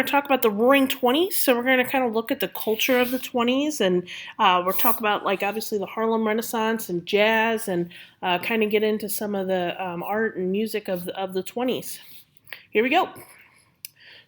going to talk about the Roaring Twenties. So we're going to kind of look at the culture of the 20s, and we'll talk about like obviously the Harlem Renaissance and jazz, and kind of get into some of the art and music of the 20s. Here we go.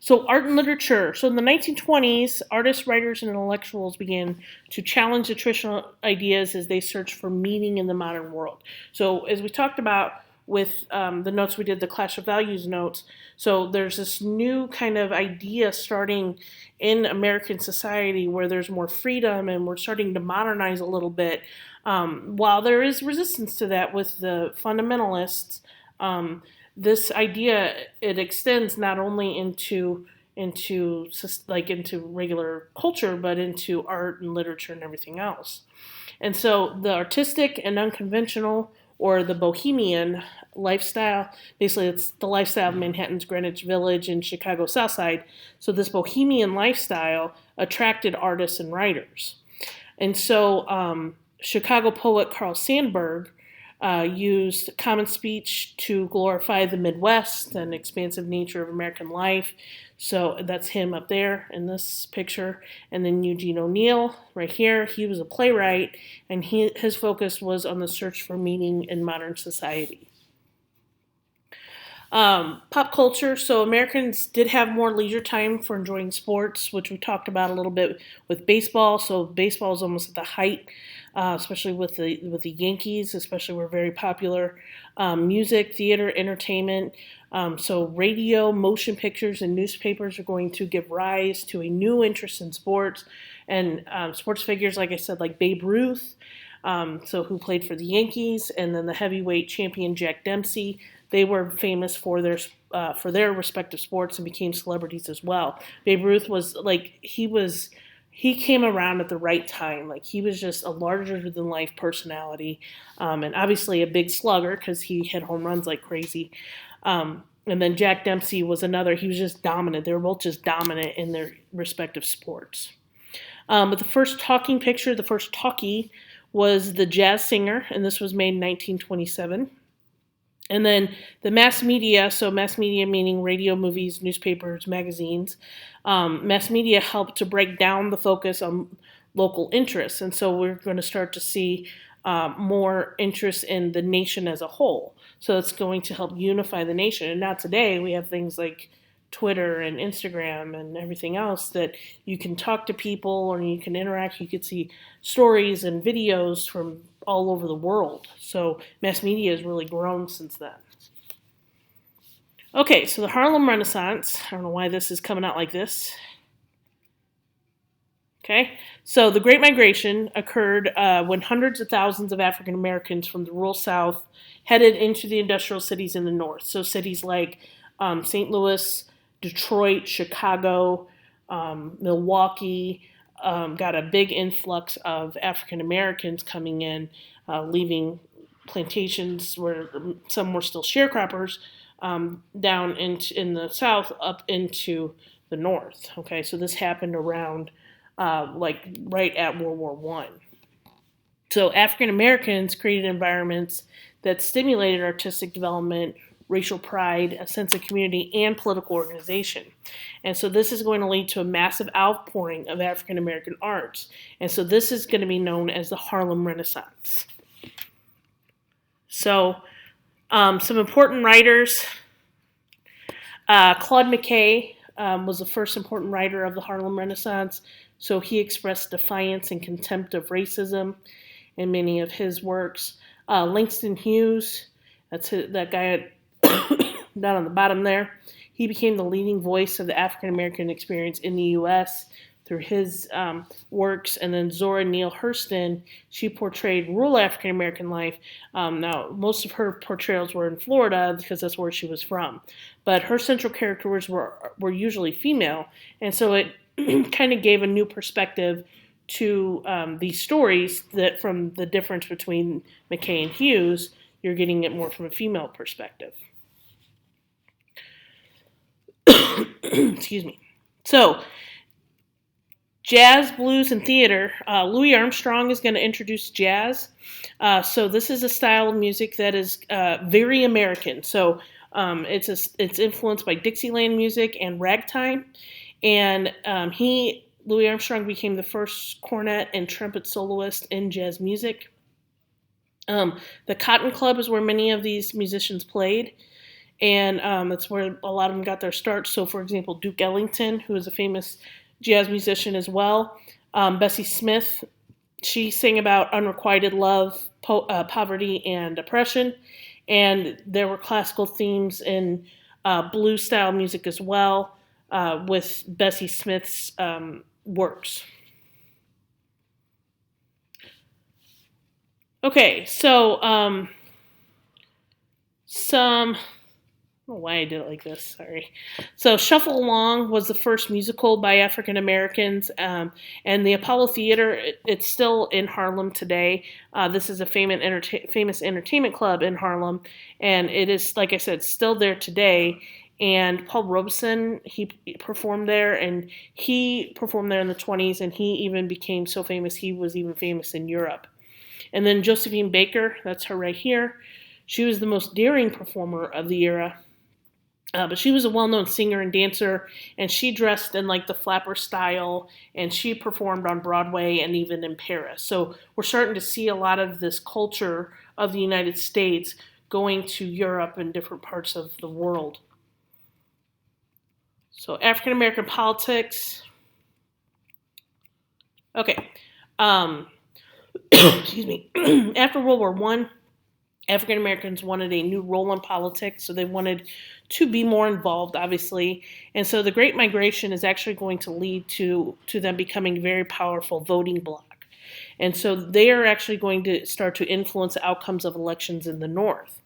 So, art and literature. So, in the 1920s, artists, writers, and intellectuals began to challenge the traditional ideas as they searched for meaning in the modern world. So, as we talked about with the notes we did, the Clash of Values notes, so there's this new kind of idea starting in American society where there's more freedom and we're starting to modernize a little bit. While there is resistance to that with the fundamentalists, this idea it extends not only into regular culture but into art and literature and everything else. And so the artistic and unconventional, or the bohemian lifestyle, basically it's the lifestyle of Manhattan's Greenwich Village and Chicago South Side. So this bohemian lifestyle attracted artists and writers. And so Chicago poet Carl Sandburg used common speech to glorify the Midwest and expansive nature of American life. So that's him up there in this picture. And then Eugene O'Neill right here, he was a playwright, and his focus was on the search for meaning in modern society. Pop culture. So Americans did have more leisure time for enjoying sports, which we talked about a little bit with baseball. So baseball is almost at the height, especially with the Yankees, especially were very popular. Music, theater, entertainment. So radio, motion pictures, and newspapers are going to give rise to a new interest in sports. And sports figures, like I said, like Babe Ruth, who played for the Yankees, and then the heavyweight champion Jack Dempsey. They were famous for their respective sports and became celebrities as well. Babe Ruth was he came around at the right time. Like he was just a larger than life personality, and obviously a big slugger because he hit home runs like crazy. And then Jack Dempsey was another. He was just dominant. They were both just dominant in their respective sports. But the first talking picture, the first talkie, was The Jazz Singer, and this was made in 1927. And then the mass media, so mass media meaning radio, movies, newspapers, magazines, mass media helped to break down the focus on local interests. And so we're going to start to see more interest in the nation as a whole. So it's going to help unify the nation. And now today we have things like Twitter and Instagram and everything else that you can talk to people or you can interact. You can see stories and videos from all over the world. So mass media has really grown since then. Okay, so the Harlem Renaissance. I don't know why this is coming out like this. Okay, so the Great Migration occurred when hundreds of thousands of African Americans from the rural South headed into the industrial cities in the North. So cities like St. Louis, Detroit, Chicago, Milwaukee, got a big influx of African Americans coming in, leaving plantations where some were still sharecroppers down in the South up into the North. Okay, so this happened around right at World War I. So African Americans created environments that stimulated artistic development, racial pride, a sense of community, and political organization. And so this is going to lead to a massive outpouring of African American arts. And so this is going to be known as the Harlem Renaissance. So some important writers. Claude McKay was the first important writer of the Harlem Renaissance. So he expressed defiance and contempt of racism in many of his works. Langston Hughes, that guy down on the bottom there, he became the leading voice of the African American experience in the U.S. through his works. And then Zora Neale Hurston, she portrayed rural African American life. Now, most of her portrayals were in Florida because that's where she was from. But her central characters were usually female, and so it kind of gave a new perspective to these stories that from the difference between McKay and Hughes, you're getting it more from a female perspective. Excuse me. So, jazz, blues, and theater. Louis Armstrong is going to introduce jazz. So this is a style of music that is very American. So it's influenced by Dixieland music and ragtime. And Louis Armstrong became the first cornet and trumpet soloist in jazz music. The Cotton Club is where many of these musicians played, and that's where a lot of them got their start. So, for example, Duke Ellington, who is a famous jazz musician as well. Bessie Smith, she sang about unrequited love, poverty, and depression. And there were classical themes in blues style music as well, with Bessie Smith's works. Okay, so some. I don't know why I did it like this. Sorry. So, Shuffle Along was the first musical by African Americans, and the Apollo Theater. It's still in Harlem today. This is a famous entertainment club in Harlem, and it is, like I said, still there today. And Paul Robeson, he performed there, and he performed there in the 20s, and he even became so famous, he was even famous in Europe. And then Josephine Baker, that's her right here. She was the most daring performer of the era. But she was a well-known singer and dancer, and she dressed in like the flapper style, and she performed on Broadway and even in Paris. So we're starting to see a lot of this culture of the United States going to Europe and different parts of the world. So African American politics. Okay. Excuse me. After World War I, African Americans wanted a new role in politics, so they wanted to be more involved, obviously. And so the Great Migration is actually going to lead to them becoming a very powerful voting bloc. And so they are actually going to start to influence the outcomes of elections in the North.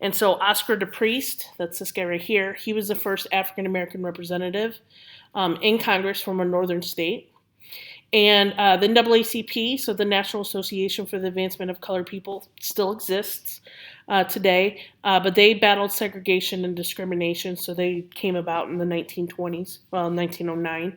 And so Oscar DePriest, that's this guy right here, he was the first African American representative in Congress from a northern state. And the NAACP, so the National Association for the Advancement of Colored People, still exists today, but they battled segregation and discrimination, so they came about in the 1920s, well, 1909,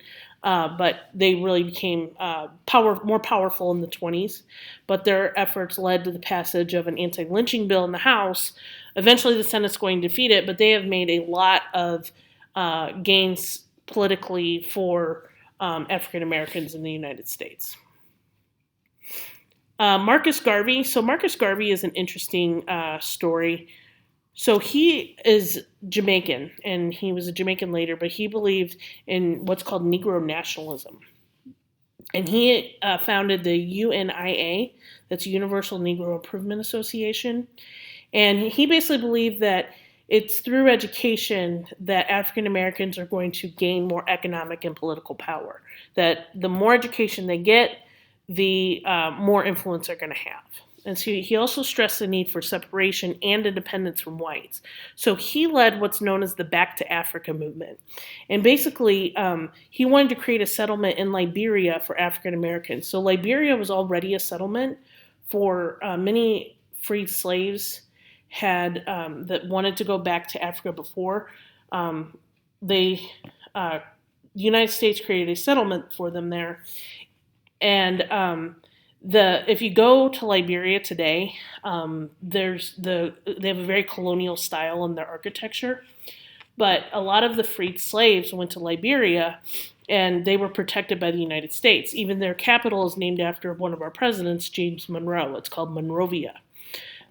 but they really became more powerful in the 20s, but their efforts led to the passage of an anti-lynching bill in the House. Eventually the Senate's going to defeat it, but they have made a lot of gains politically for African Americans in the United States. Marcus Garvey. So Marcus Garvey is an interesting story. So he is Jamaican, and he was a Jamaican later, but he believed in what's called Negro nationalism. And he founded the UNIA, that's Universal Negro Improvement Association. And he basically believed that it's through education that African Americans are going to gain more economic and political power. That the more education they get, the more influence they're going to have. And so he also stressed the need for separation and independence from whites. So he led what's known as the Back to Africa movement. And basically, he wanted to create a settlement in Liberia for African Americans. So Liberia was already a settlement for many freed slaves that wanted to go back to Africa before. The United States created a settlement for them there. And if you go to Liberia today, they have a very colonial style in their architecture. But a lot of the freed slaves went to Liberia, and they were protected by the United States. Even their capital is named after one of our presidents, James Monroe. It's called Monrovia.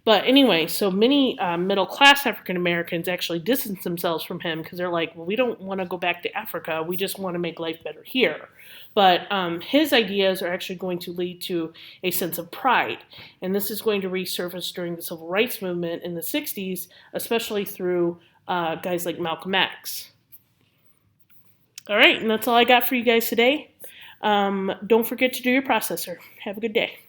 But anyway, so many middle-class African Americans actually distance themselves from him because they're like, well, we don't want to go back to Africa. We just want to make life better here. But his ideas are actually going to lead to a sense of pride. And this is going to resurface during the Civil Rights Movement in the 60s, especially through guys like Malcolm X. All right, and that's all I got for you guys today. Don't forget to do your processor. Have a good day.